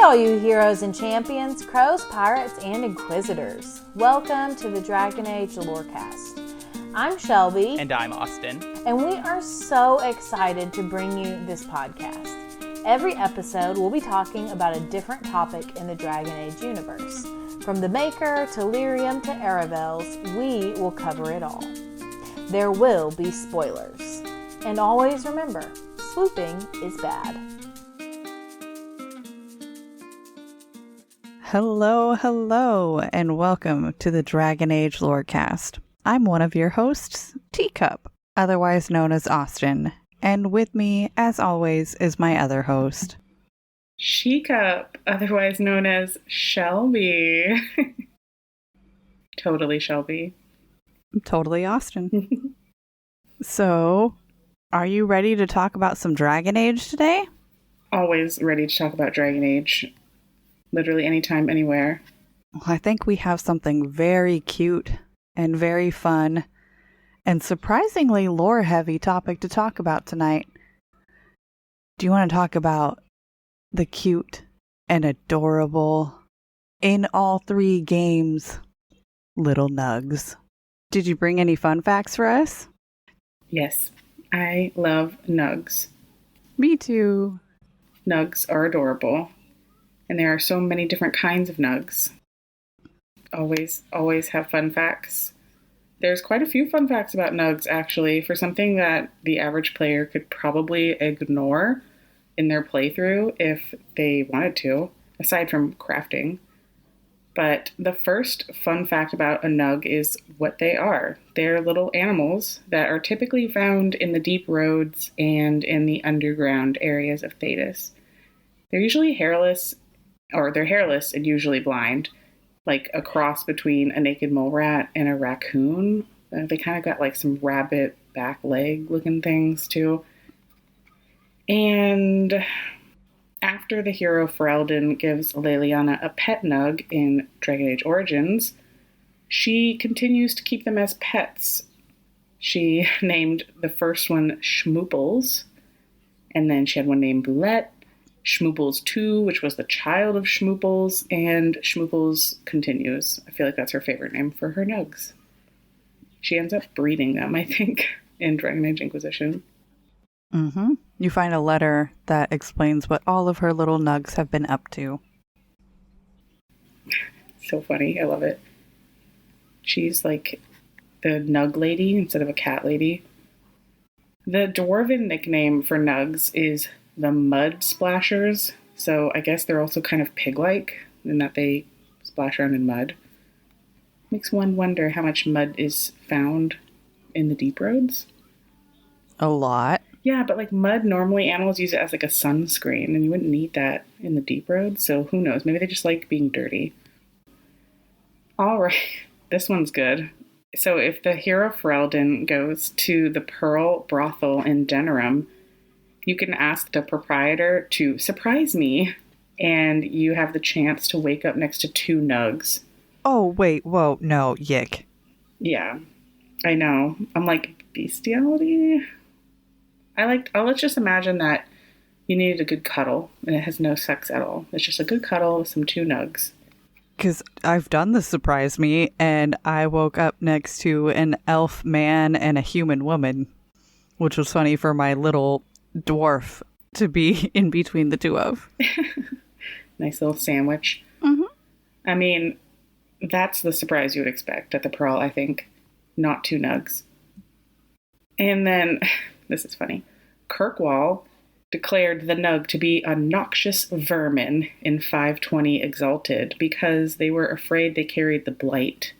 all you heroes and champions, crows, pirates, and inquisitors. Welcome to the Dragon Age Lorecast. I'm Shelby. And I'm Austin. And we are so excited to bring you this podcast. Every episode, we'll be talking about a different topic in the Dragon Age universe. From the Maker to Lyrium to Aravels, we will cover it all. There will be spoilers. And always remember, swooping is bad. Hello, and welcome to the Dragon Age Lorecast. I'm one of your hosts, Teecup, otherwise known as Austin, and with me, as always, is my other host, Shecup, otherwise known as Shelby. Totally Shelby. Totally Austin. So, are you ready to talk about some Dragon Age today? Always ready to talk about Dragon Age. Literally anytime, anywhere. Well, I think we have something very cute and very fun and surprisingly lore-heavy topic to talk about tonight. Do you want to talk about the cute and adorable, in all three games, little nugs? Did you bring any fun facts for us? Yes, I love nugs. Me too. Nugs are adorable. And there are so many different kinds of nugs. Always have fun facts. There's quite a few fun facts about nugs, actually, for something that the average player could probably ignore in their playthrough if they wanted to, aside from crafting. But the first fun fact about a nug is what they are. They're little animals that are typically found in the deep roads and in the underground areas of Thedas. They're usually hairless, or they're hairless and usually blind, like a cross between a naked mole rat and a raccoon. They kind of got like some rabbit back leg looking things too. And after the hero Ferelden gives Leliana a pet nug in Dragon Age Origins, she continues to keep them as pets. She named the first one Schmooples, and then she had one named Boulette, Schmooples 2, which was the child of Schmooples, and Schmooples continues. I feel like that's her favorite name for her nugs. She ends up breeding them, I think, in Dragon Age Inquisition. Mm-hmm. You find a letter that explains what all of her little nugs have been up to. So funny. I love it. She's like the nug lady instead of a cat lady. The dwarven nickname for nugs is the mud splashers, so I guess they're also kind of pig-like in that they splash around in mud. Makes one wonder how much mud is found in the deep roads. A lot. Yeah, but like mud, normally animals use it as like a sunscreen, and you wouldn't need that in the deep roads, so who knows? Maybe they just like being dirty. All right, this one's good. So if the hero Ferelden goes to the Pearl Brothel in Denerim, you can ask the proprietor to surprise me, and you have the chance to wake up next to two nugs. Oh, wait, whoa, no, yick. Yeah, I know. I'm like, bestiality? Let's just imagine that you needed a good cuddle, and it has no sex at all. It's just a good cuddle with some two nugs. Because I've done the surprise me, and I woke up next to an elf man and a human woman, which was funny for my little dwarf to be in between the two of. Nice little sandwich. Mm-hmm. I mean, that's the surprise you would expect at the Pearl, I think. Not two nugs. And then, this is funny, Kirkwall declared the nug to be a noxious vermin in 520 Exalted because they were afraid they carried the blight.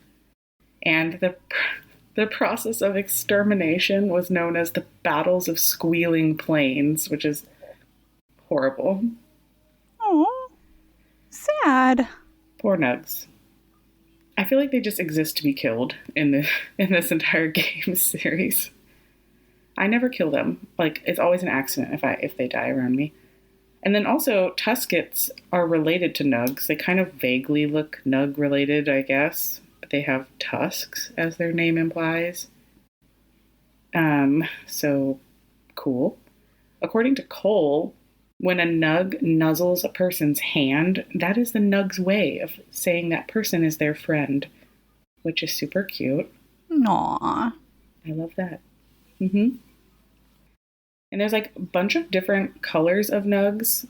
And the process of extermination was known as the Battles of Squealing Plains, which is horrible. Oh, sad. Poor nugs. I feel like they just exist to be killed in this entire game series. I never kill them. Like, it's always an accident if they die around me. And then also, Tuskets are related to nugs. They kind of vaguely look nug related, I guess. They have tusks, as their name implies. So cool. According to Cole, When a nug nuzzles a person's hand, that is the nug's way of saying that person is their friend, which is super cute. Aww. I love that. And there's like a bunch of different colors of nugs.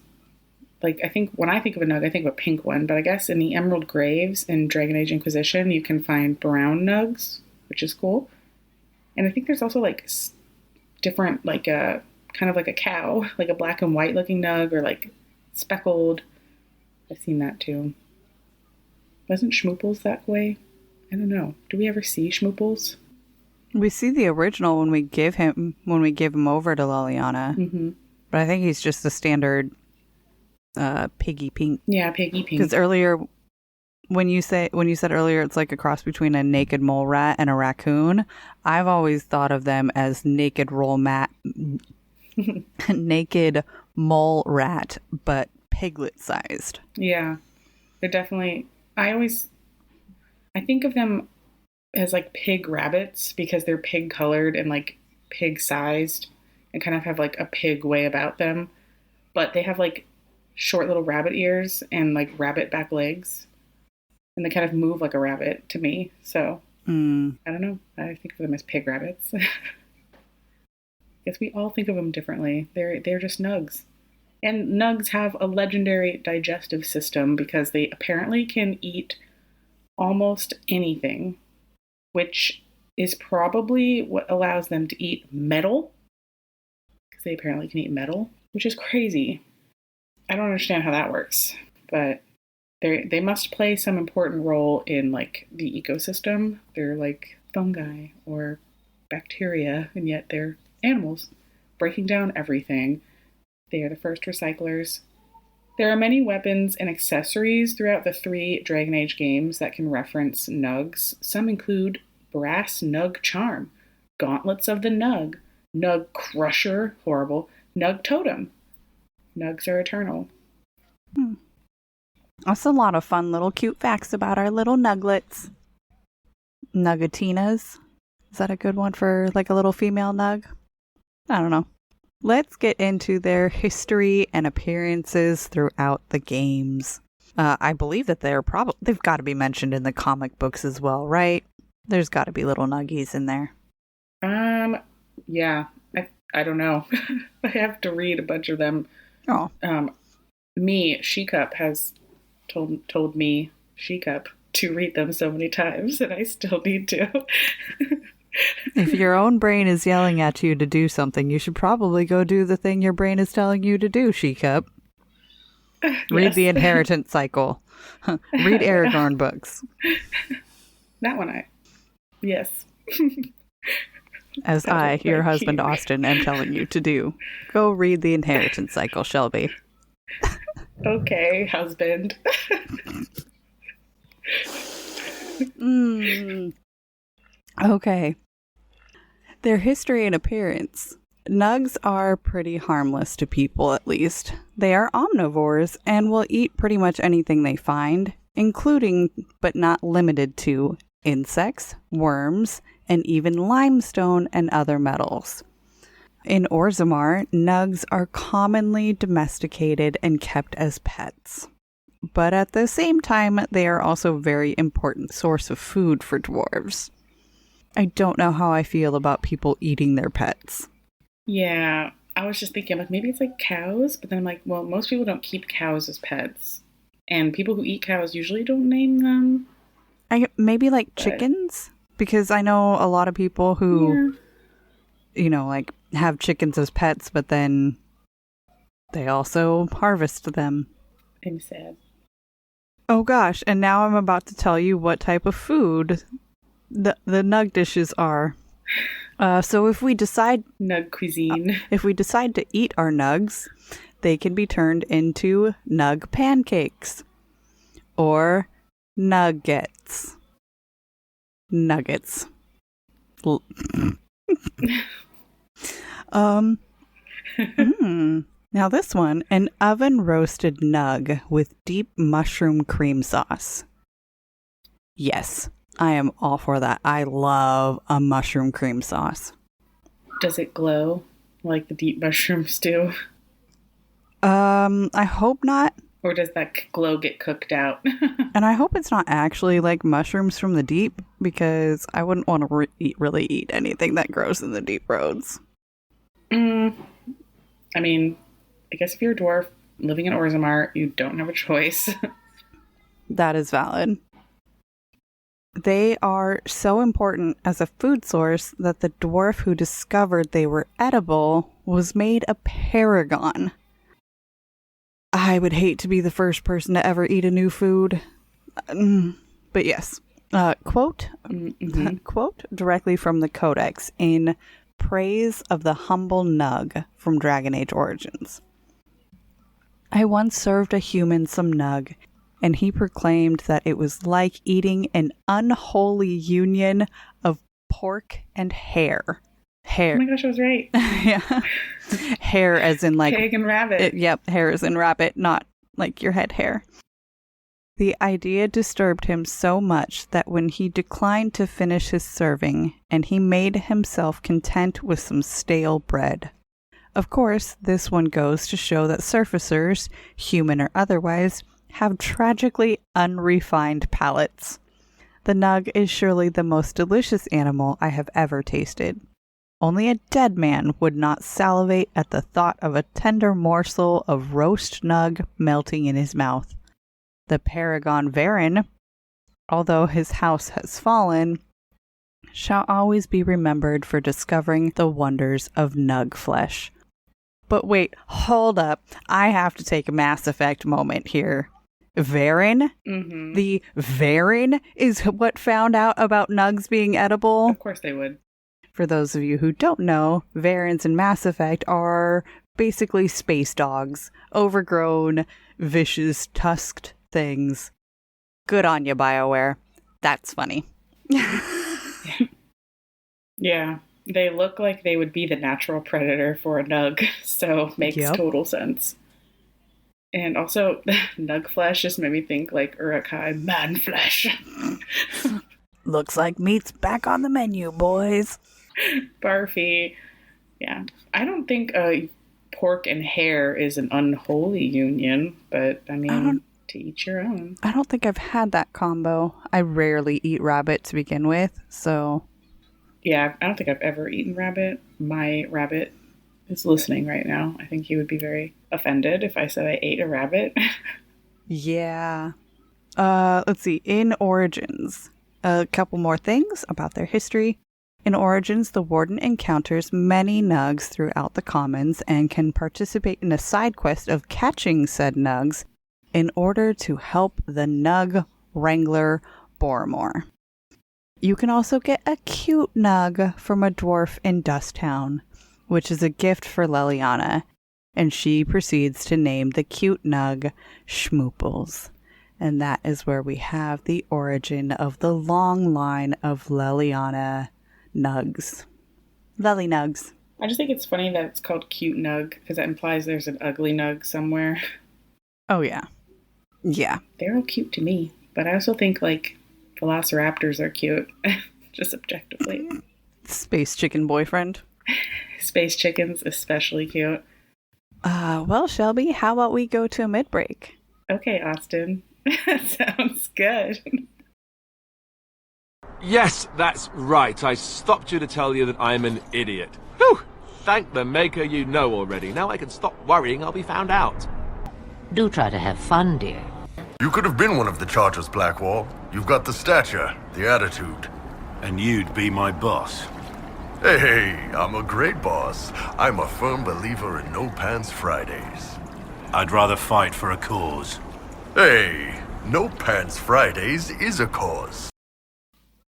Like, I think when I think of a nug, I think of a pink one, but I guess in the Emerald Graves in Dragon Age Inquisition, you can find brown nugs, which is cool. And I think there's also like different, like a kind of like a cow, like a black and white looking nug, or like speckled. I've seen that too. Wasn't Schmooples that way? I don't know. Do we ever see Schmooples? We see the original when we give him over to Liliana. But I think he's just the standard piggy pink. Yeah, piggy pink. Because earlier, when you said earlier, it's like a cross between a naked mole rat and a raccoon. I've always thought of them as naked mole rat, but piglet sized. Yeah, they're definitely. I think of them as like pig rabbits because they're pig colored and like pig sized and kind of have like a pig way about them, but they have like short little rabbit ears and like rabbit back legs, and they kind of move like a rabbit to me. So I don't know. I think of them as pig rabbits. Guess we all think of them differently. They're just nugs. And nugs have a legendary digestive system because they apparently can eat almost anything, which is probably what allows them to eat metal, because they apparently can eat metal, which is crazy. I don't understand how that works, but they must play some important role in like the ecosystem. They're like fungi or bacteria, and yet they're animals breaking down everything. They are the first recyclers. There are many weapons and accessories throughout the 3 Dragon Age games that can reference nugs. Some include brass nug charm, gauntlets of the nug, nug crusher, horrible, nug totem. Nugs are eternal. That's a lot of fun little cute facts about our little nuglets. Nugatinas. Is that a good one for like a little female nug? I don't know. Let's get into their history and appearances throughout the games. I believe that they've got to be mentioned in the comic books as well, right? There's got to be little nuggies in there. Yeah. I don't know. I have to read a bunch of them. Oh. Shecup has told me, Shecup, to read them so many times, and I still need to. If your own brain is yelling at you to do something, you should probably go do the thing your brain is telling you to do, Shecup. Read the Inheritance Cycle. Read Aragorn books. That one yes. As your husband Austin, am telling you to do. Go read the Inheritance Cycle, Shelby. Okay, husband. Okay. Their history and appearance. Nugs are pretty harmless to people, at least. They are omnivores and will eat pretty much anything they find, including, but not limited to, insects, worms, and even limestone and other metals. In Orzammar, nugs are commonly domesticated and kept as pets. But at the same time, they are also a very important source of food for dwarves. I don't know how I feel about people eating their pets. Yeah, I was just thinking, like, maybe it's like cows, but then I'm like, well, most people don't keep cows as pets. And people who eat cows usually don't name them. Maybe like chickens? Because I know a lot of people who, like have chickens as pets, but then they also harvest them. I'm sad. Oh gosh, and now I'm about to tell you what type of food the nug dishes are. So if we decide... Nug cuisine. If we decide to eat our nugs, they can be turned into nug pancakes. Or nuggets. Nuggets. Now this one, an oven roasted nug with deep mushroom cream sauce. Yes, I am all for that. I love a mushroom cream sauce. Does it glow like the deep mushroom stew? I hope not. Or does that glow get cooked out? And I hope it's not actually like mushrooms from the deep, because I wouldn't want to really eat anything that grows in the deep roads. I mean, I guess if you're a dwarf living in Orzammar, you don't have a choice. That is valid. They are so important as a food source that the dwarf who discovered they were edible was made a paragon. I would hate to be the first person to ever eat a new food. But yes. Quote directly from the Codex in praise of the Humble Nug from Dragon Age Origins. I once served a human some nug, and he proclaimed that it was like eating an unholy union of pork and hare. Hare. Oh my gosh, I was right. Yeah. Hare as in like... Pig and rabbit. Yep, hare as in rabbit, not like your head hair. The idea disturbed him so much that when he declined to finish his serving, and he made himself content with some stale bread. Of course, this one goes to show that surfacers, human or otherwise, have tragically unrefined palates. The nug is surely the most delicious animal I have ever tasted. Only a dead man would not salivate at the thought of a tender morsel of roast nug melting in his mouth. The paragon Verin, although his house has fallen, shall always be remembered for discovering the wonders of nug flesh. But wait, hold up. I have to take a Mass Effect moment here. Verin? Mm-hmm. The Verin is what found out about nugs being edible? Of course they would. For those of you who don't know, Verins in Mass Effect are basically space dogs. Overgrown, vicious, tusked things. Good on you, BioWare. That's funny. Yeah, they look like they would be the natural predator for a nug, so makes total sense. And also, nug flesh just made me think like Uruk-hai man flesh. Looks like meat's back on the menu, boys. Barfy. Yeah, I don't think pork and hare is an unholy union, but I mean, to each your own. I don't think I've had that combo. I rarely eat rabbit to begin with, so... Yeah, I don't think I've ever eaten rabbit. My rabbit is listening right now. I think he would be very offended if I said I ate a rabbit. Yeah. Let's see. In Origins, a couple more things about their history. In Origins, the Warden encounters many nugs throughout the Commons and can participate in a side quest of catching said nugs in order to help the Nug Wrangler Boromore. You can also get a cute nug from a dwarf in Dusttown, which is a gift for Leliana, and she proceeds to name the cute nug Schmooples. And that is where we have the origin of the long line of Leliana nugs. Lely nugs. I just think it's funny that it's called cute nug, because that implies there's an ugly nug somewhere. Oh, yeah. Yeah. They're all cute to me, but I also think, like, velociraptors are cute, just objectively. Space chicken boyfriend. Space chickens, especially cute. Well, Shelby, how about we go to a mid-break? Okay, Austin. Sounds good. Yes, that's right. I stopped you to tell you that I'm an idiot. Whew! Thank the maker you know already. Now I can stop worrying I'll be found out. Do try to have fun, dear. You could have been one of the Chargers, Blackwall. You've got the stature, the attitude. And you'd be my boss. Hey, I'm a great boss. I'm a firm believer in No Pants Fridays. I'd rather fight for a cause. Hey, No Pants Fridays is a cause.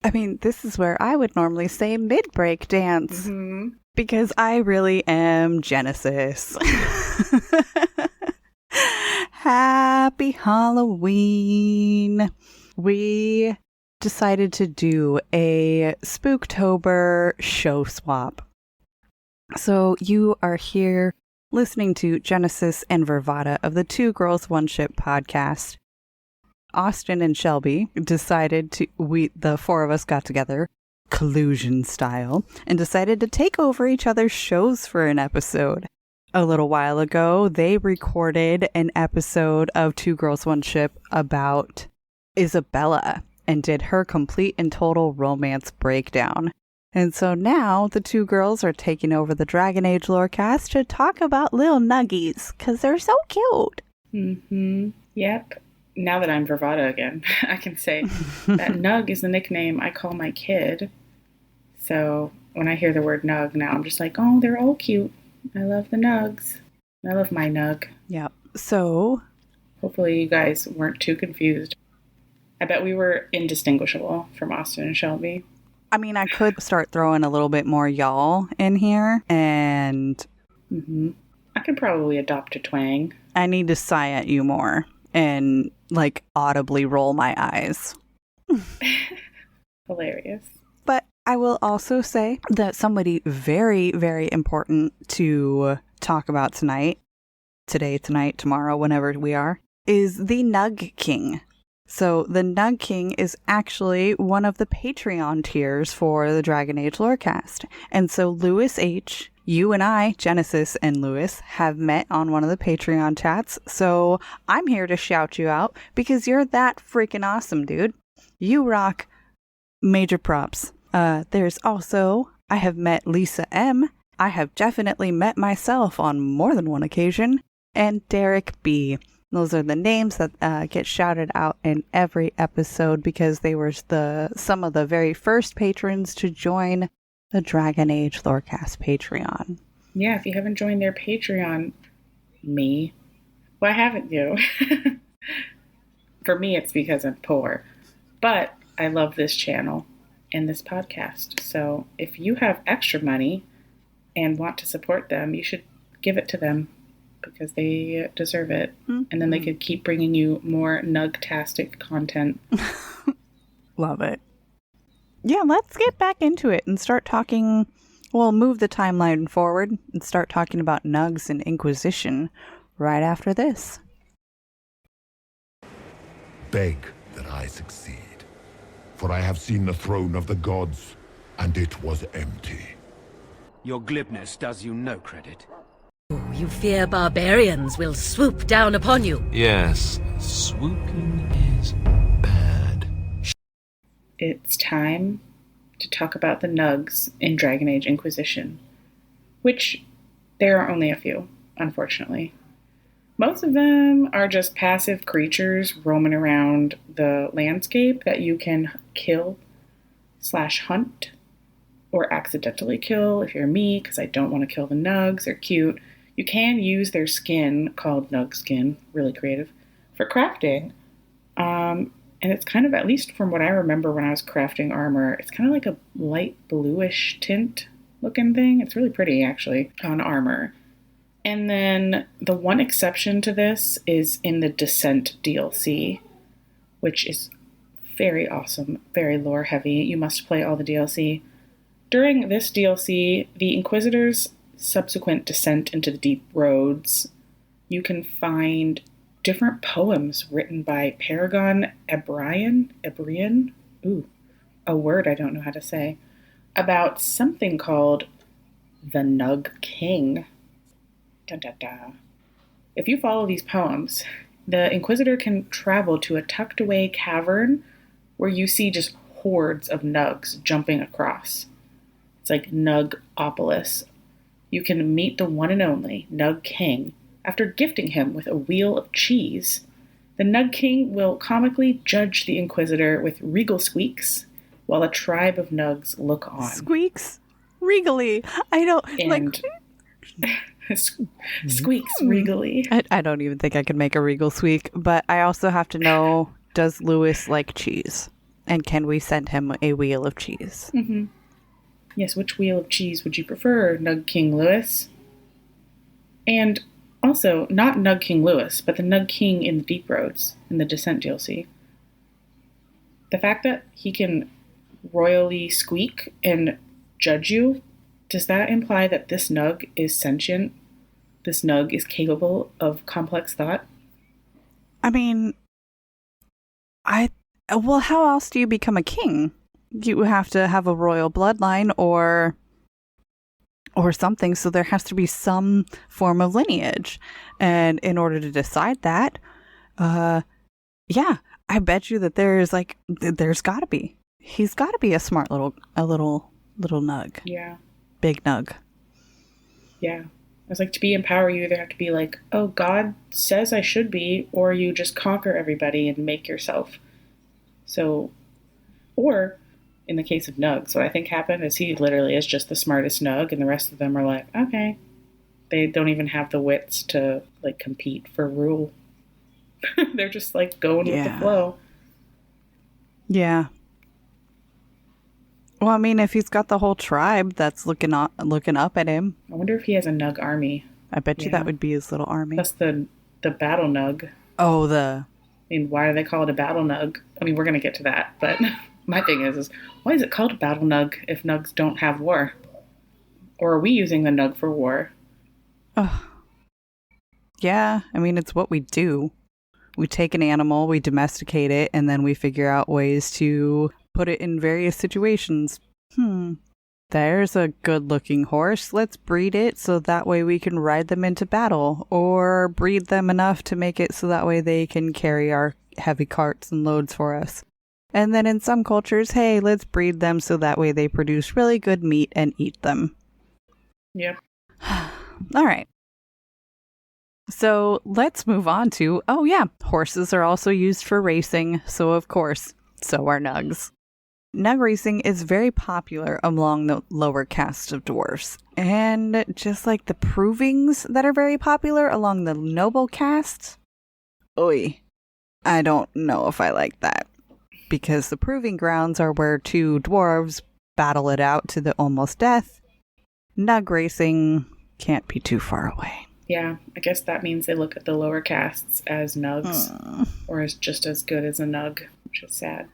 I mean, this is where I would normally say mid-break dance. Mm-hmm. Because I really am Jennasis. Happy Halloween. We decided to do a Spooktober show swap. So you are here listening to Jennasis and Virvada of the Two Girls One Ship podcast. Austin and Shelby decided the four of us got together, collusion style, and decided to take over each other's shows for an episode. a little while ago, they recorded an episode of Two Girls, One Ship about Isabella and did her complete and total romance breakdown. And so now the two girls are taking over the Dragon Age Lorecast to talk about little nuggies, because they're so cute. Mm-hmm. Yep. Now that I'm Virvada again, I can say that Nug is the nickname I call my kid. So when I hear the word Nug now, I'm just like, oh, they're all cute. I love the Nugs. I love my Nug. Yep. So hopefully you guys weren't too confused. I bet we were indistinguishable from Austin and Shelby. I mean, I could start throwing a little bit more y'all in here, and I could probably adopt a twang. I need to sigh at you more and, like, audibly roll my eyes. Hilarious. But I will also say that somebody very, very important to talk about tonight, tomorrow, whenever we are, is the Nug King. So the Nug King is actually one of the Patreon tiers for the Dragon Age Lorecast. And so Lewis H., you and I, Jennasis and Lewis, have met on one of the Patreon chats. So I'm here to shout you out because you're that freaking awesome, dude. You rock. Major props. There's also, I have met Lisa M. I have definitely met myself on more than one occasion. And Derek B. Those are the names that get shouted out in every episode because they were some of the very first patrons to join the Dragon Age Lorecast Patreon. Yeah, if you haven't joined their Patreon, why haven't you? For me, it's because I'm poor. But I love this channel and this podcast. So if you have extra money and want to support them, you should give it to them, because they deserve it. Mm-hmm. And then they could keep bringing you more nugtastic content. Love it. Yeah, let's get back into it and start talking. We'll move the timeline forward and start talking about Nugs and Inquisition right after this. Beg that I succeed, for I have seen the throne of the gods, and it was empty. Your glibness does you no credit. You fear barbarians will swoop down upon you. Yes, swooping is bad. It's time to talk about the Nugs in Dragon Age Inquisition, which there are only a few, unfortunately. Most of them are just passive creatures roaming around the landscape that you can kill/hunt, or accidentally kill if you're me, because I don't want to kill the Nugs. They're cute. You can use their skin, called Nug skin, really creative, for crafting. And it's kind of, at least from what I remember when I was crafting armor, it's kind of like a light bluish tint looking thing. It's really pretty, actually, on armor. And then the one exception to this is in the Descent DLC, which is very awesome, very lore heavy. You must play all the DLC. During this DLC, the Inquisitors' subsequent descent into the deep roads, you can find different poems written by Paragon Ebrian, a word I don't know how to say, about something called the Nug King. Da, da, da. If you follow these poems, the Inquisitor can travel to a tucked away cavern where you see just hordes of Nugs jumping across. It's like Nugopolis. You can meet the one and only Nug King after gifting him with a wheel of cheese. The Nug King will comically judge the Inquisitor with regal squeaks while a tribe of Nugs look on. Squeaks? Regally. I don't... And squeaks regally. I don't even think I could make a regal squeak, but I also have to know, does Lewis like cheese? And can we send him a wheel of cheese? Mm-hmm. Yes, which wheel of cheese would you prefer, Nug King Lewis? And also, not Nug King Lewis, but the Nug King in the Deep Roads, in the Descent DLC. The fact that he can royally squeak and judge you, does that imply that this Nug is sentient? This Nug is capable of complex thought? I mean, well, how else do you become a king? You have to have a royal bloodline, or or something. So there has to be some form of lineage. And in order to decide that, yeah, I bet you that there's got to be. He's got to be a smart little nug. Yeah. Big nug. Yeah. I was like, to be in power, you either have to be like, oh, God says I should be, or you just conquer everybody and make yourself. So, or in the case of Nugs, what I think happened is he literally is just the smartest Nug, and the rest of them are like, okay. They don't even have the wits to, like, compete for rule. They're just, like, going with the flow. Yeah. Well, I mean, if he's got the whole tribe that's looking up at him. I wonder if he has a Nug army. I bet you that would be his little army. That's the battle Nug. Oh, I mean, why do they call it a battle Nug? I mean, we're going to get to that, but my thing is why is it called a battle Nug if Nugs don't have war? Or are we using the Nug for war? Oh. Yeah, I mean, it's what we do. We take an animal, we domesticate it, and then we figure out ways to put it in various situations. There's a good-looking horse. Let's breed it so that way we can ride them into battle. Or breed them enough to make it so that way they can carry our heavy carts and loads for us. And then in some cultures, hey, let's breed them so that way they produce really good meat and eat them. Yep. All right. So let's move on to, horses are also used for racing. So of course, so are nugs. Nug racing is very popular among the lower caste of dwarves. And just like the provings that are very popular along the noble castes, I don't know if I like that. Because the proving grounds are where two dwarves battle it out to the almost death. Nug racing can't be too far away. Yeah, I guess that means they look at the lower castes as nugs, or as just as good as a nug, which is sad.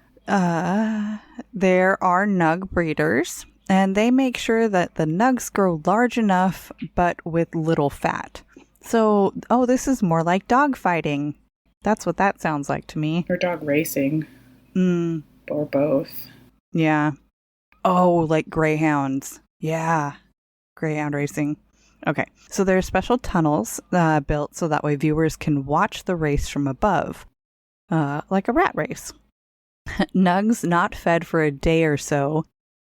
There are nug breeders, and they make sure that the nugs grow large enough, but with little fat. So, this is more like dog fighting. That's what that sounds like to me. Or dog racing. Or both. Yeah. Oh, like greyhounds. Yeah. Greyhound racing. Okay, so there are special tunnels built so that way viewers can watch the race from above, like a rat race. Nugs not fed for a day or so,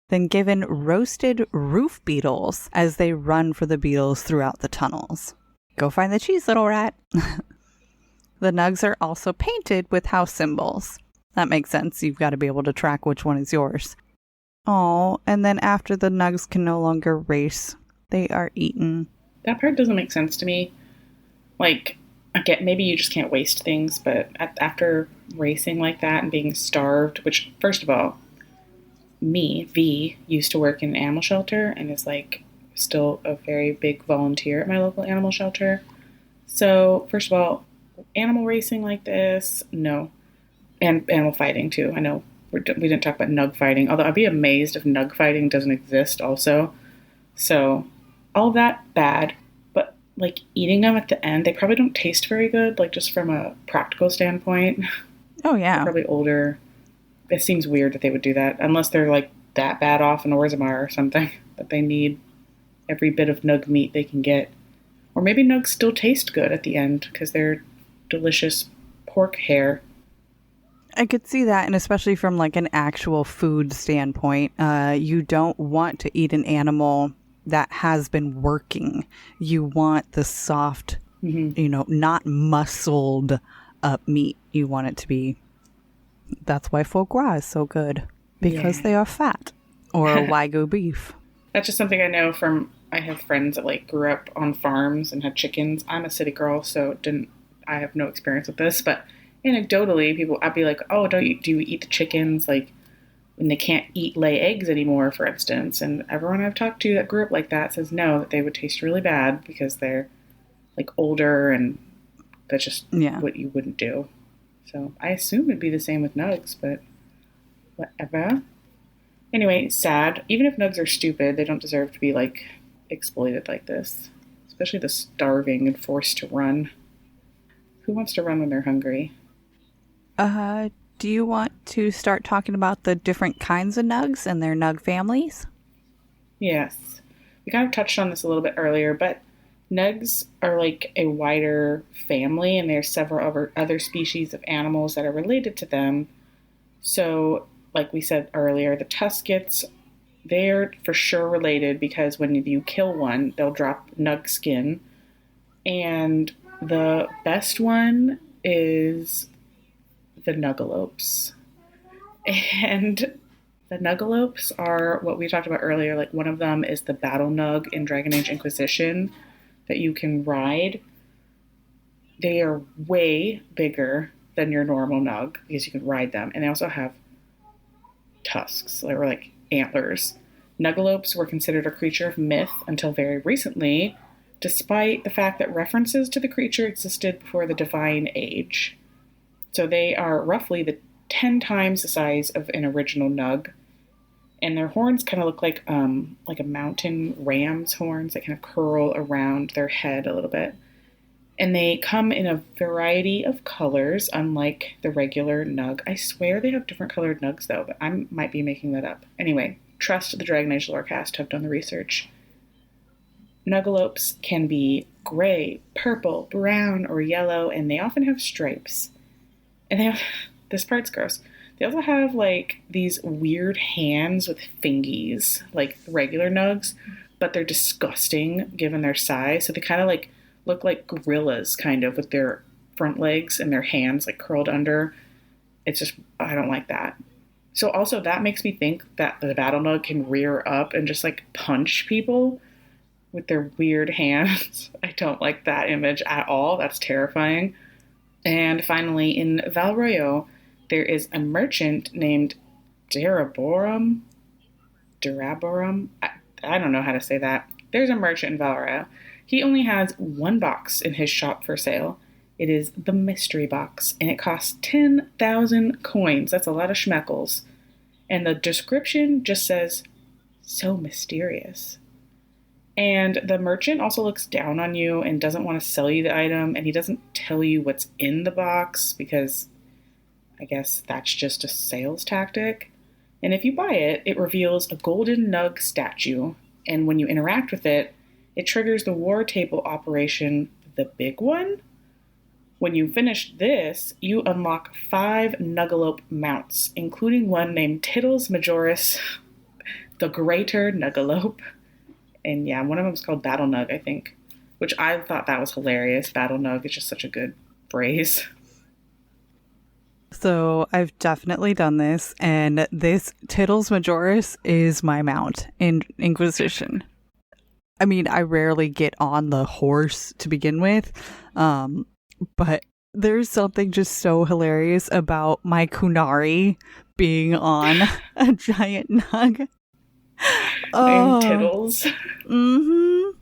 then given roasted roof beetles as they run for the beetles throughout the tunnels. Go find the cheese, little rat. The nugs are also painted with house symbols. That makes sense. You've got to be able to track which one is yours. Oh, and then after the nugs can no longer race, they are eaten. That part doesn't make sense to me. Like, I get maybe you just can't waste things, but after racing like that and being starved, which, first of all, V, used to work in an animal shelter and is, like, still a very big volunteer at my local animal shelter. So, first of all, animal racing like this, no. And animal fighting, too. I know we didn't talk about nug fighting, although I'd be amazed if nug fighting doesn't exist also. So, all of that, bad. But, like, eating them at the end, they probably don't taste very good, like, just from a practical standpoint. Oh, yeah. They're probably older. It seems weird that they would do that, unless they're, like, that bad off in Orzammar or something, that they need every bit of nug meat they can get. Or maybe nugs still taste good at the end, because they're delicious pork hair. I could see that, and especially from, like, an actual food standpoint, you don't want to eat an animal that has been working. You want the soft, not muscled up meat. You want it to be. That's why foie gras is so good, because they are fat. Or Wagyu beef. That's just something I know from. I have friends that like grew up on farms and had chickens. I'm a city girl, so I have no experience with this, but anecdotally, I'd be like, oh, do you eat the chickens? Like, when they can't lay eggs anymore, for instance. And everyone I've talked to that grew up like that says no, that they would taste really bad because they're like older and that's just what you wouldn't do. So I assume it'd be the same with nugs, but whatever. Anyway, sad. Even if nugs are stupid, they don't deserve to be like exploited like this. Especially the starving and forced to run. Who wants to run when they're hungry? Do you want to start talking about the different kinds of nugs and their nug families? Yes. we kind of touched on this a little bit earlier, but nugs are like a wider family, and there's several other species of animals that are related to them. So, like we said earlier, the tuskets, they're for sure related because when you kill one, they'll drop nug skin. And the best one is the nugalopes. And the nugalopes are what we talked about earlier. Like, one of them is the battle nug in Dragon Age Inquisition that you can ride. They are way bigger than your normal nug because you can ride them. And they also have tusks, or like antlers. Nugalopes were considered a creature of myth until very recently, despite the fact that references to the creature existed before the Divine Age. So they are roughly 10 times the size of an original nug, and their horns kind of look like a mountain ram's horns that kind of curl around their head a little bit. And they come in a variety of colors, unlike the regular nug. I swear they have different colored nugs, though, but I might be making that up. Anyway, trust the Dragon Age Lorecast to have done the research. Nugalopes can be gray, purple, brown, or yellow, and they often have stripes. And they have, this part's gross, they also have, like, these weird hands with fingies, like regular nugs, but they're disgusting given their size. So they kind of, like, look like gorillas, kind of, with their front legs and their hands, like, curled under. It's just, I don't like that. So also that makes me think that the battle nug can rear up and just, like, punch people with their weird hands. I don't like that image at all. That's terrifying. And finally, in Val Royeaux, there is a merchant named Duraborum. I don't know how to say that. There's a merchant in Val Royeaux. He only has one box in his shop for sale. It is the mystery box, and it costs 10,000 coins. That's a lot of schmeckles. And the description just says, so mysterious. And the merchant also looks down on you and doesn't want to sell you the item, and he doesn't tell you what's in the box because I guess that's just a sales tactic. And if you buy it, it reveals a golden nug statue, and when you interact with it, it triggers the war table operation, the big one. When you finish this, you unlock 5 Nugalope mounts, including one named Tittles Majoris, the Greater Nugalope. And yeah, one of them is called Battle Nug, I think, which I thought that was hilarious. Battle Nug is just such a good phrase. So I've definitely done this, and this Tittles Majoris is my mount in Inquisition. I mean, I rarely get on the horse to begin with, but there's something just so hilarious about my Kunari being on a giant nug. Named Tittles. Mm-hmm.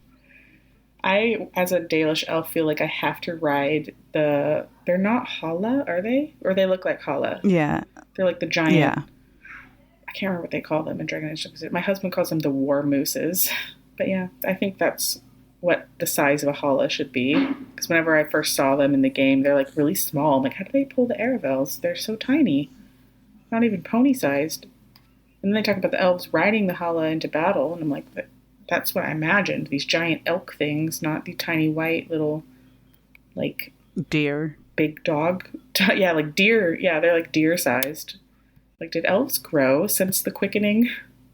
I, as a Dalish elf, feel like I have to ride they're not Hala, are they? Or they look like Hala. Yeah. They're like the giant. Yeah. I can't remember what they call them in Dragon Age. My husband calls them the war mooses. But yeah, I think that's what the size of a Hala should be. Because whenever I first saw them in the game, they're like really small. I'm like, how do they pull the Aravels? They're so tiny. Not even pony-sized. And then they talk about the elves riding the Hala into battle, and I'm like, that's what I imagined. These giant elk things, not the tiny white little, like... deer. Big dog. Yeah, like deer. Yeah, they're like deer-sized. Like, did elves grow since the quickening?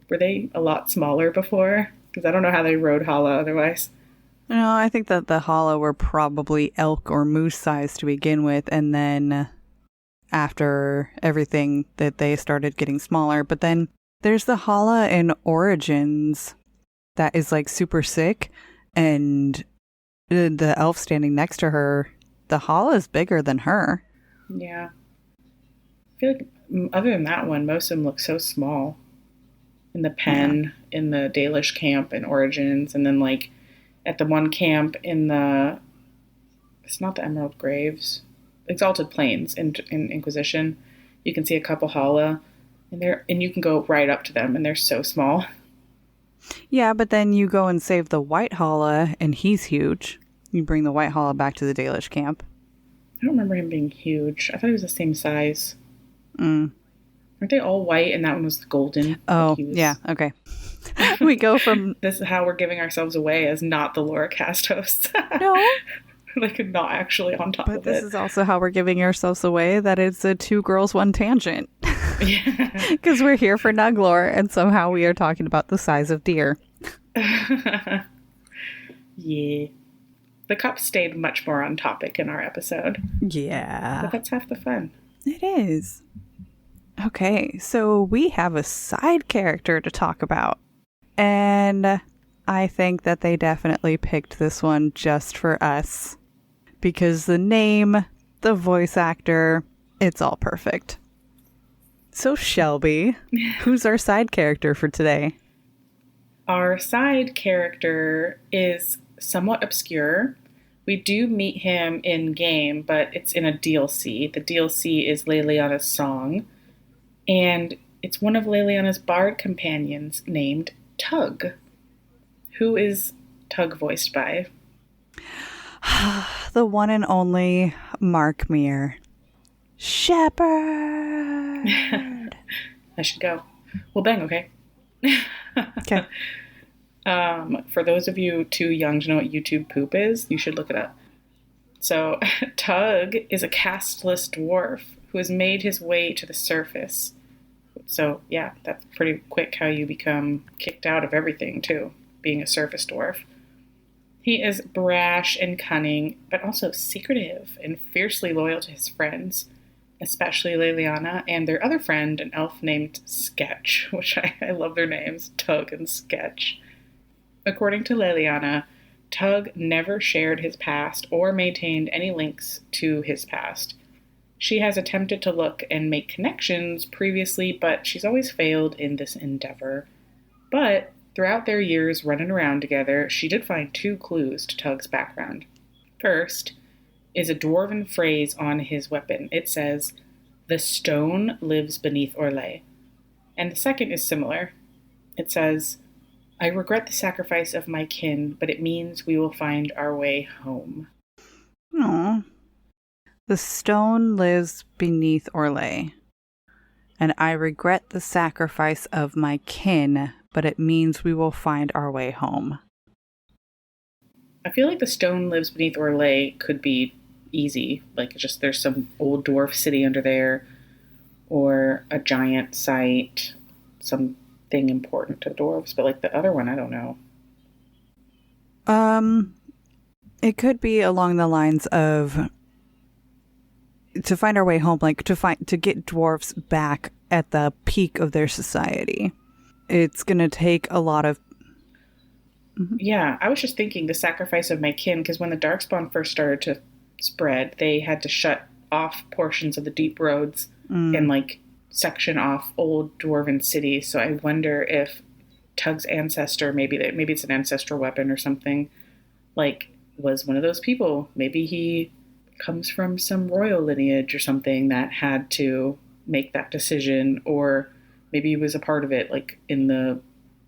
Were they a lot smaller before? Because I don't know how they rode Hala otherwise. No, I think that the Hala were probably elk or moose size to begin with, and then after everything that they started getting smaller. But then there's the Hala in Origins that is like super sick, and the elf standing next to her, the Hala is bigger than her. Yeah. I feel like other than that one, most of them look so small. In the pen, in the Dalish camp in Origins, and then like at the one camp in it's not the Emerald Graves, Exalted Plains in Inquisition, you can see a couple Hala, and you can go right up to them, and they're so small. Yeah, but then you go and save the White Hala, and he's huge. You bring the White Hala back to the Dalish camp. I don't remember him being huge. I thought he was the same size. Mm. Aren't they all white, and that one was the golden? Oh, yeah, okay. We go from... This is how we're giving ourselves away as not the Lorecast hosts. No. Like, not actually on top of it. But this is also how we're giving ourselves away, that it's a 2 girls, 1 tangent. Yeah. Because we're here for Nug lore, and somehow we are talking about the size of deer. Yeah. The cup stayed much more on topic in our episode. Yeah. But that's half the fun. It is. Okay, so we have a side character to talk about. And I think that they definitely picked this one just for us. Because the name, the voice actor, it's all perfect. So Shelby, who's our side character for today? Our side character is somewhat obscure. We do meet him in game, but it's in a DLC. The DLC is Leliana's song, and it's one of Leliana's bard companions named Tug. Who is Tug voiced by? The one and only Mark Meir. Shepherd! I should go. Well, bang, okay. Okay. For those of you too young to know what YouTube poop is, you should look it up. So, Tug is a casteless dwarf who has made his way to the surface. So, yeah, that's pretty quick how you become kicked out of everything, too, being a surface dwarf. He is brash and cunning, but also secretive and fiercely loyal to his friends, especially Leliana and their other friend, an elf named Sketch, which I love their names, Tug and Sketch. According to Leliana, Tug never shared his past or maintained any links to his past. She has attempted to look and make connections previously, but she's always failed in this endeavor. But throughout their years running around together, she did find 2 clues to Tug's background. First is a dwarven phrase on his weapon. It says, "The stone lives beneath Orlais." And the second is similar. It says, "I regret the sacrifice of my kin, but it means we will find our way home." Aw. The stone lives beneath Orlais, and I regret the sacrifice of my kin, but it means we will find our way home. I feel like the stone lives beneath Orlais could be easy. Like, just there's some old dwarf city under there, or a giant site, something important to dwarves. But like the other one, I don't know. It could be along the lines of to find our way home, like to get dwarves back at the peak of their society. It's going to take a lot of... Mm-hmm. Yeah, I was just thinking the sacrifice of my kin, because when the Darkspawn first started to spread, they had to shut off portions of the deep roads and like section off old dwarven cities. So I wonder if Tug's ancestor, maybe it's an ancestral weapon or something, like was one of those people. Maybe he comes from some royal lineage or something that had to make that decision, or maybe he was a part of it, like in the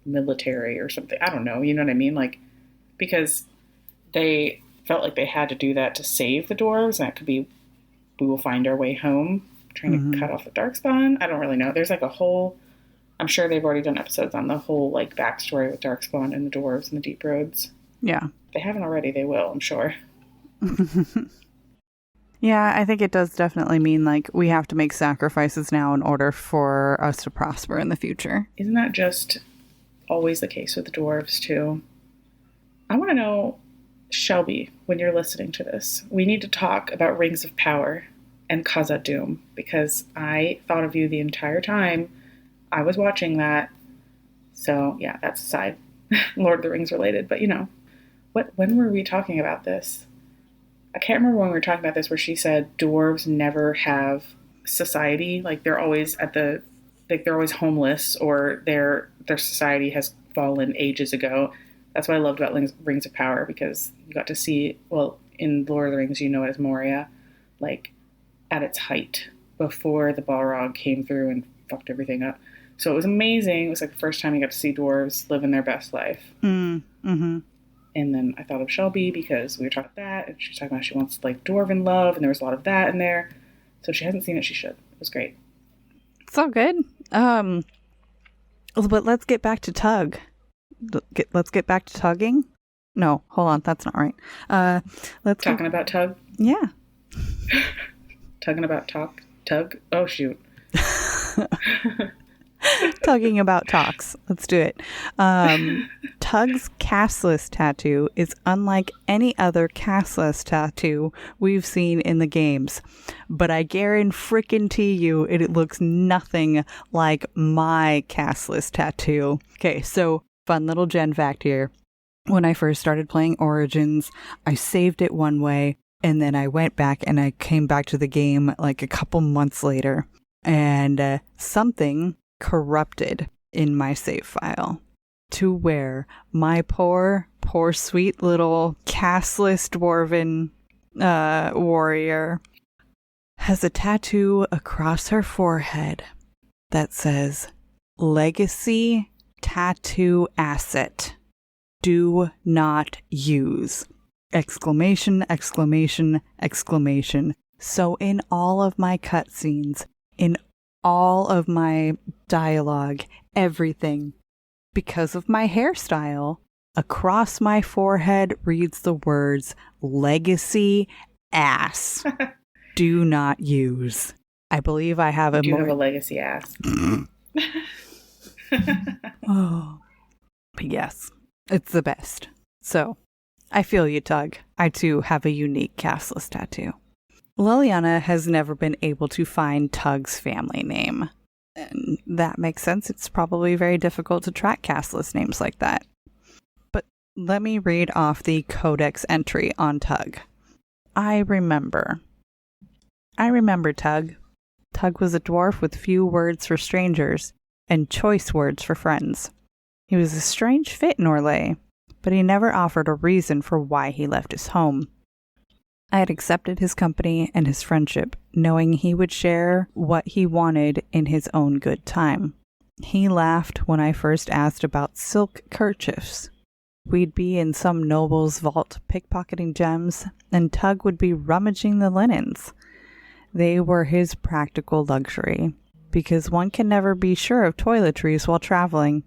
military or something. I don't know. You know what I mean? Like, because they felt like they had to do that to save the dwarves. And that could be, we will find our way home, trying to cut off the Darkspawn. I don't really know. There's like a whole, I'm sure they've already done episodes on the whole like backstory with Darkspawn and the dwarves and the deep roads. Yeah. If they haven't already, they will, I'm sure. Yeah, I think it does definitely mean like we have to make sacrifices now in order for us to prosper in the future. Isn't that just always the case with the dwarves too? I want to know, Shelby, when you're listening to this, we need to talk about Rings of Power and Khazad-dûm, because I thought of you the entire time I was watching that. So yeah, that's aside. Lord of the Rings related, but you know, when were we talking about this? I can't remember when we were talking about this, where she said dwarves never have society. Like they're always they're always homeless, or their society has fallen ages ago. That's what I loved about Rings of Power, because you got to see, well, in Lord of the Rings, you know it as Moria, like at its height before the Balrog came through and fucked everything up. So it was amazing. It was like the first time you got to see dwarves living their best life. Mm-hmm. And then I thought of Shelby, because we were talking about that, and she was talking about she wants like dwarven love, and there was a lot of that in there. So if she hasn't seen it, she should. It was great. It's all good. But let's get back to Tug. let's get back to tugging. No, hold on, that's not right. Let's Talking about tug? Yeah. Talking about tug? Oh, shoot. Tugging about talks. Let's do it. Tug's castless tattoo is unlike any other castless tattoo we've seen in the games. But I guarantee you it looks nothing like my castless tattoo. Okay, so fun little gen fact here. When I first started playing Origins, I saved it one way, and then I went back and I came back to the game like a couple months later, and something corrupted in my save file to where my poor sweet little castless dwarven warrior has a tattoo across her forehead that says, "Legacy Tattoo Asset. Do not use!" Exclamation, exclamation, exclamation. So in all of my cutscenes, in all of my dialogue, everything, because of my hairstyle, across my forehead reads the words, "Legacy Ass. Do not use." I believe I have You do have a legacy ass. Oh. But yes, it's the best. So, I feel you, Tug. I too have a unique castless tattoo. Liliana has never been able to find Tug's family name. And that makes sense. It's probably very difficult to track castless names like that. But let me read off the Codex entry on Tug. I remember Tug. Tug was a dwarf with few words for strangers and choice words for friends. He was a strange fit in Orlais, but he never offered a reason for why he left his home. I had accepted his company and his friendship, knowing he would share what he wanted in his own good time. He laughed when I first asked about silk kerchiefs. We'd be in some noble's vault pickpocketing gems, and Tug would be rummaging the linens. They were his practical luxury, because one can never be sure of toiletries while traveling.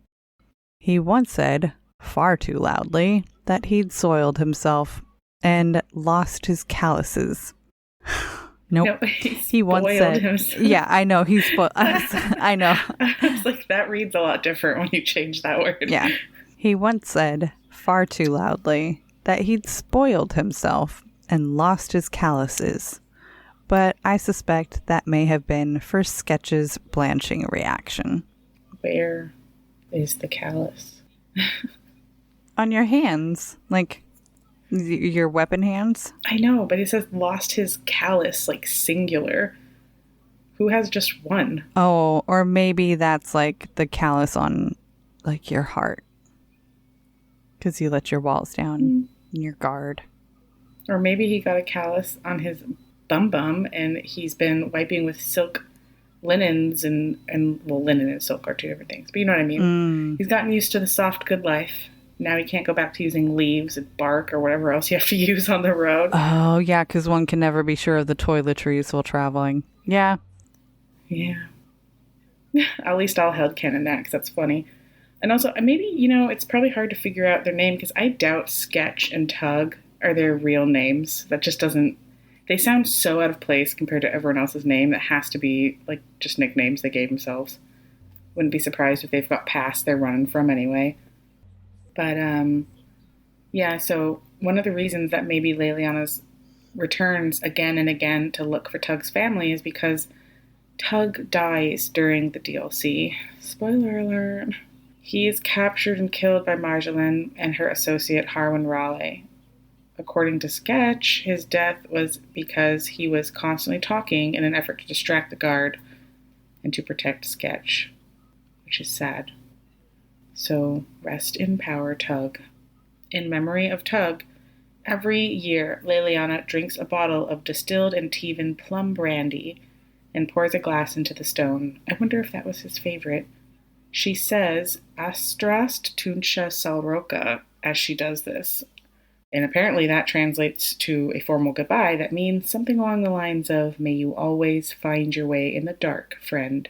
He once said, far too loudly, that he'd soiled himself and lost his calluses. Nope. No, he once said, himself. Yeah, I know, he spoiled. I know. I was like, that reads a lot different when you change that word. Yeah. He once said, far too loudly, that he'd spoiled himself and lost his calluses. But I suspect that may have been for Sketch's blanching reaction. Where is the callus? On your hands. Like, your weapon hands? I know, but it says lost his callus, like singular. Who has just one? Oh, or maybe that's like the callus on, like, your heart. Because you let your walls down in your guard. Or maybe he got a callus on his bum and he's been wiping with silk linens and well, linen and silk are two different things, but you know what I mean. He's gotten used to the soft good life. Now he can't go back to using leaves and bark or whatever else you have to use on the road. Oh yeah, because one can never be sure of the toiletries while traveling. Yeah. At least I'll headcanon that because that's funny. And also maybe, it's probably hard to figure out their name because I doubt Sketch and Tug are their real names. That just doesn't. They sound so out of place compared to everyone else's name that has to be, like, just nicknames they gave themselves. Wouldn't be surprised if they've got past they're running from anyway. But, so one of the reasons that maybe Liliana's returns again and again to look for Tug's family is because Tug dies during the DLC. Spoiler alert. He is captured and killed by Marjolaine and her associate Harwin Raleigh. According to Sketch, his death was because he was constantly talking in an effort to distract the guard and to protect Sketch, which is sad. So, rest in power, Tug. In memory of Tug, every year Liliana drinks a bottle of distilled and Tevan plum brandy and pours a glass into the stone. I wonder if that was his favorite. She says, Astrast tuncha salroca, as she does this. And apparently that translates to a formal goodbye that means something along the lines of, may you always find your way in the dark, friend.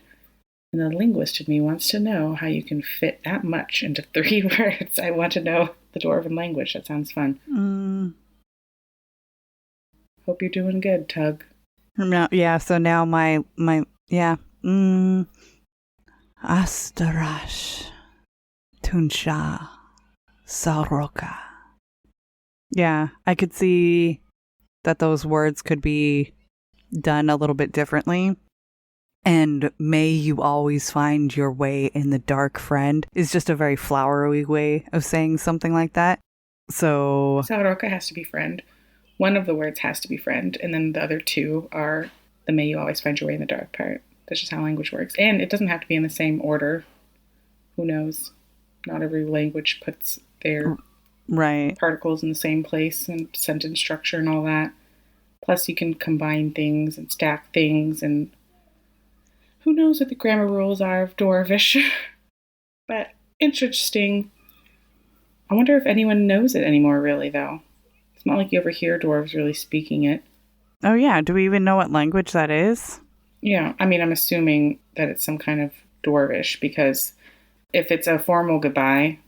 And the linguist in me wants to know how you can fit that much into 3 words. I want to know the Dwarven language. That sounds fun. Hope you're doing good, Tug. No, yeah, so now my Astarash Tunsha Saroka. Yeah, I could see that those words could be done a little bit differently. And may you always find your way in the dark, friend, is just a very flowery way of saying something like that. So Saroka has to be friend. One of the words has to be friend, and then the other 2 are the may you always find your way in the dark part. That's just how language works. And it doesn't have to be in the same order. Who knows? Not every language puts their particles in the same place and sentence structure and all that. Plus you can combine things and stack things, and who knows what the grammar rules are of Dwarvish. But interesting. I wonder if anyone knows it anymore, really, though. It's not like you ever hear dwarves really speaking it. Oh, yeah. Do we even know what language that is? Yeah. I mean, I'm assuming that it's some kind of Dwarvish, because if it's a formal goodbye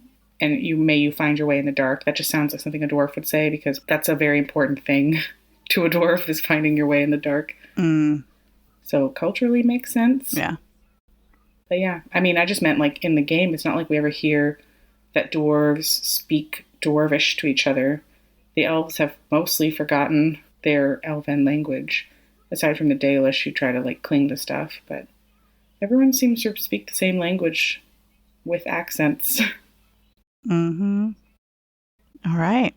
and may you find your way in the dark, that just sounds like something a dwarf would say, because that's a very important thing to a dwarf, is finding your way in the dark. So culturally makes sense. Yeah. But yeah, I mean, I just meant like in the game, it's not like we ever hear that dwarves speak Dwarvish to each other. The elves have mostly forgotten their elven language, aside from the Dalish who try to like cling to stuff, but everyone seems to speak the same language with accents. All right.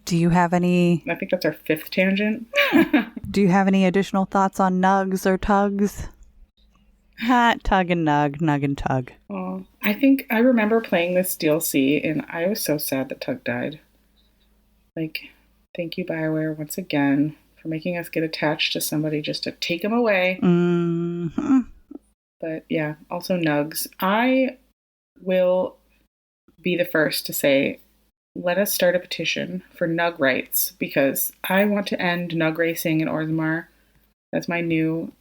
Do you have any... I think that's our 5th tangent. Do you have any additional thoughts on nugs or tugs? Tug and nug, nug and tug. Oh, I think I remember playing this DLC and I was so sad that Tug died. Like, thank you, BioWare, once again, for making us get attached to somebody just to take him away. But yeah, also nugs. I will be the first to say, let us start a petition for nug rights, because I want to end nug racing in Orzammar. That's my new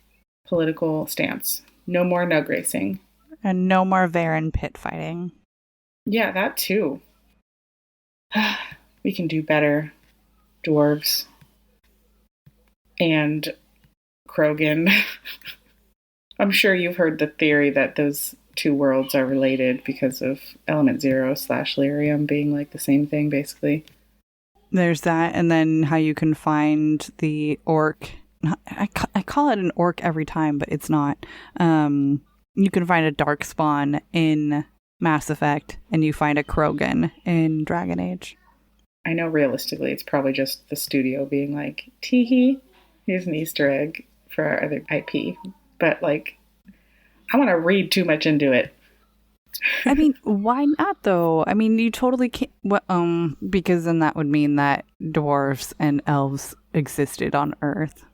political stance. No more nug racing. And no more Varen pit fighting. Yeah, that too. We can do better, dwarves. And Krogan. I'm sure you've heard the theory that those 2 worlds are related because of Element 0 / Lyrium being like the same thing, basically. There's that, and then how you can find the orc. I call it an orc every time, but it's not. You can find a dark spawn in Mass Effect, and you find a Krogan in Dragon Age. I know realistically it's probably just the studio being like, teehee, here's an Easter egg for our other IP. But, like, I want to read too much into it. I mean, why not, though? I mean, you totally can't... because then that would mean that dwarves and elves existed on Earth.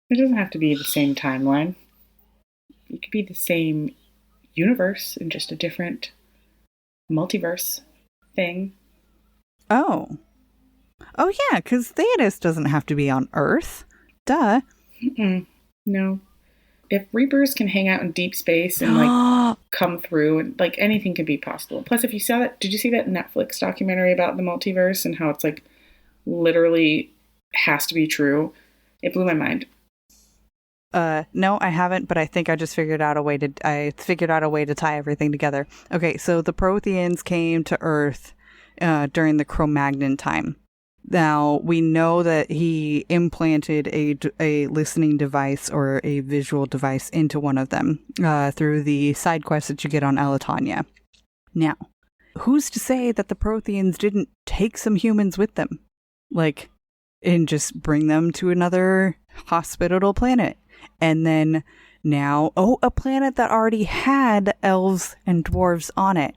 It doesn't have to be the same timeline. It could be the same universe in just a different multiverse thing. Oh, yeah, because Thedas doesn't have to be on Earth. Duh. No. If Reapers can hang out in deep space and, like, come through, and, like, anything could be possible. Plus, if you saw that, did you see that Netflix documentary about the multiverse and how it's, like, literally has to be true? It blew my mind. No, I haven't, but I think I just figured out a way to tie everything together. Okay, so the Protheans came to Earth during the Cro-Magnon time. Now, we know that he implanted a listening device or a visual device into one of them through the side quest that you get on Elatania. Now, who's to say that the Protheans didn't take some humans with them? Like, and just bring them to another hospitable planet. And then now, a planet that already had elves and dwarves on it.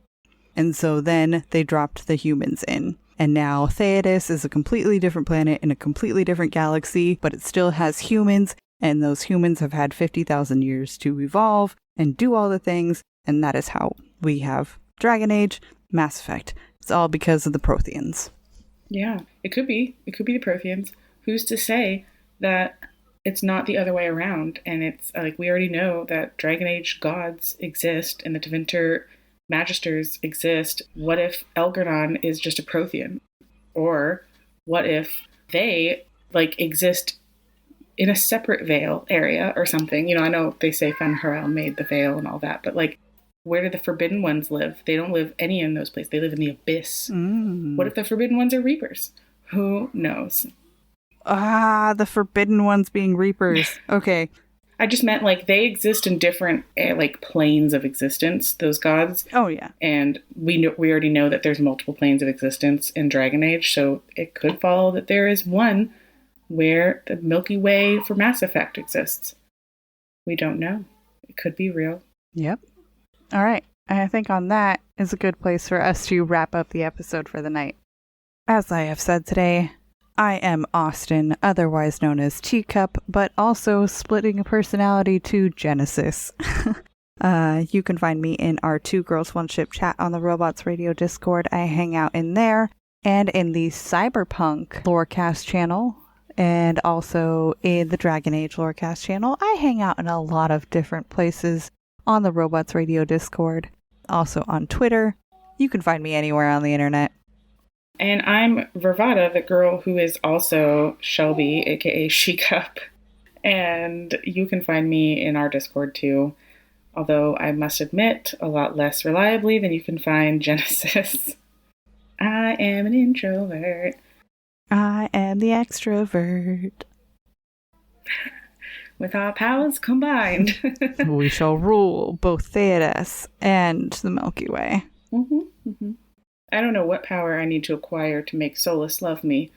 And so then they dropped the humans in. And now Thedas is a completely different planet in a completely different galaxy, but it still has humans, and those humans have had 50,000 years to evolve and do all the things, and that is how we have Dragon Age, Mass Effect. It's all because of the Protheans. Yeah, it could be. It could be the Protheans. Who's to say that it's not the other way around. And it's like, we already know that Dragon Age gods exist and the Tevinter Magisters exist. What if Elgar'nan is just a Prothean? Or what if they like exist in a separate Veil area or something? You know, I know they say Fen'Harel made the Veil and all that, but like, where do the Forbidden Ones live? They don't live any in those places. They live in the Abyss. What if the Forbidden Ones are Reapers? Who knows? The Forbidden Ones being Reapers. Okay. I just meant like they exist in different like planes of existence, those gods. Oh yeah. And we already know that there's multiple planes of existence in Dragon Age, so it could follow that there is one where the Milky Way for Mass Effect exists. We don't know. It could be real. Yep. All right. I think on that is a good place for us to wrap up the episode for the night. As I have said today, I am Austin, otherwise known as Teecup, but also splitting a personality to Jennasis. You can find me in our Two Girls One Ship chat on the Robots Radio Discord. I hang out in there, and in the Cyberpunk Lorecast channel, and also in the Dragon Age Lorecast channel. I hang out in a lot of different places on the Robots Radio Discord, also on Twitter. You can find me anywhere on the internet. And I'm Virvada, the girl who is also Shelby, aka Shecup. And you can find me in our Discord too. Although I must admit, a lot less reliably than you can find Jennasis. I am an introvert. I am the extrovert. With our powers combined. We shall rule both Thedas and the Milky Way. I don't know what power I need to acquire to make Solus love me,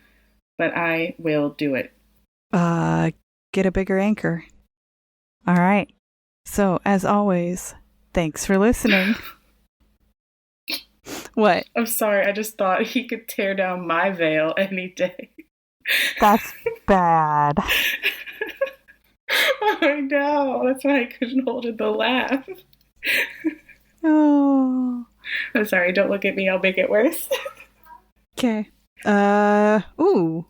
but I will do it. Get a bigger anchor. All right. So, as always, thanks for listening. What? I'm sorry, I just thought he could tear down my veil any day. That's bad. I know. That's why I couldn't hold in the laugh. Oh. I'm sorry, don't look at me, I'll make it worse. Okay. Ooh.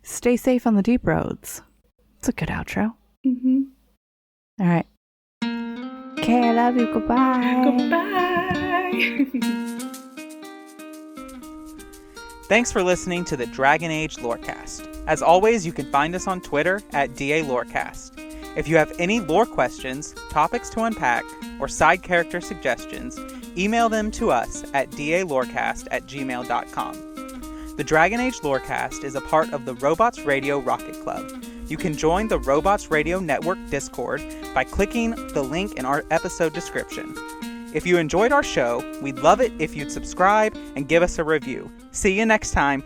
Stay safe on the deep roads. It's a good outro. All right. Okay, I love you. Goodbye. Goodbye. Thanks for listening to the Dragon Age Lorecast. As always, you can find us on Twitter at DA Lorecast. If you have any lore questions, topics to unpack, or side character suggestions, email them to us at dalorecast@gmail.com. The Dragon Age Lorecast is a part of the Robots Radio Rocket Club. You can join the Robots Radio Network Discord by clicking the link in our episode description. If you enjoyed our show, we'd love it if you'd subscribe and give us a review. See you next time.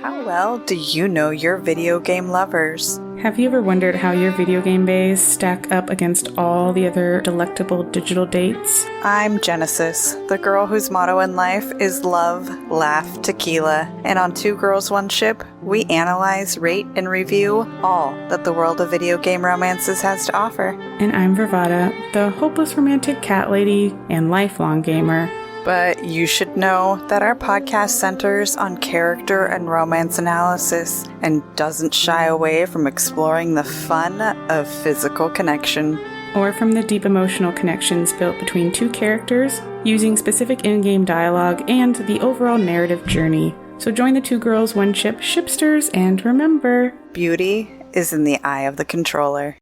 How well do you know your video game lovers? Have you ever wondered how your video game bays stack up against all the other delectable digital dates? I'm Jennasis, the girl whose motto in life is love, laugh, tequila. And on Two Girls One Ship, we analyze, rate, and review all that the world of video game romances has to offer. And I'm Virvada, the hopeless romantic cat lady and lifelong gamer. But you should know that our podcast centers on character and romance analysis and doesn't shy away from exploring the fun of physical connection. Or from the deep emotional connections built between two characters, using specific in-game dialogue and the overall narrative journey. So join the Two Girls One Ship shipsters, and remember, beauty is in the eye of the controller.